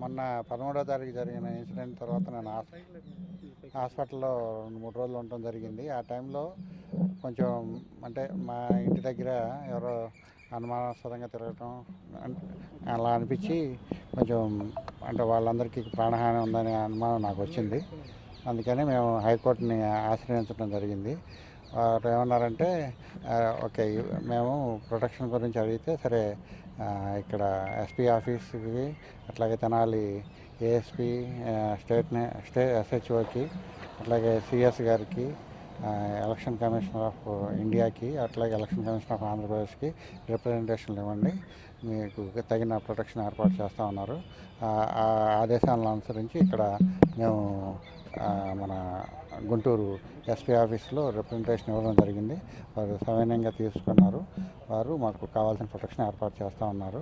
మొన్న 13వ తారీఖు జరిగిన ఇన్సిడెంట్ తర్వాత నేను హాస్పిటల్లో 2-3 రోజులు ఉండటం జరిగింది. ఆ టైంలో కొంచెం అంటే మా ఇంటి దగ్గర ఎవరో అనుమానాస్పదంగా తిరగటం అలా అనిపించి కొంచెం అంటే వాళ్ళందరికీ ప్రాణహాని ఉందనే అనుమానం నాకు వచ్చింది. అందుకని మేము హైకోర్టుని ఆశ్రయించడం జరిగింది. వారు ఏమన్నారంటే ఓకే, మేము ప్రొటెక్షన్ గురించి అడిగితే సరే ఇక్కడ ఎస్పీ ఆఫీస్కి, అట్లాగే తెనాలి ఏఎస్పీ, స్టేట్ ఎస్హెచ్ఓకి, అట్లాగే సిఎస్ గారికి, ఎలక్షన్ కమిషనర్ ఆఫ్ ఇండియాకి, అట్లాగే ఎలక్షన్ కమిషనర్ ఆఫ్ ఆంధ్రప్రదేశ్కి రిప్రజెంటేషన్లు ఇవ్వండి, మీకు తగిన ప్రొటెక్షన్ ఏర్పాటు చేస్తూ ఉన్నారు. ఆ ఆదేశాలను అనుసరించి ఇక్కడ మేము మన గుంటూరు ఎస్పీ ఆఫీస్లో రిప్రజెంటేషన్ ఇవ్వడం జరిగింది. వారు సవినయంగా తీసుకున్నారు. వారు మాకు కావాల్సిన ప్రొటెక్షన్ ఏర్పాటు చేస్తూ ఉన్నారు.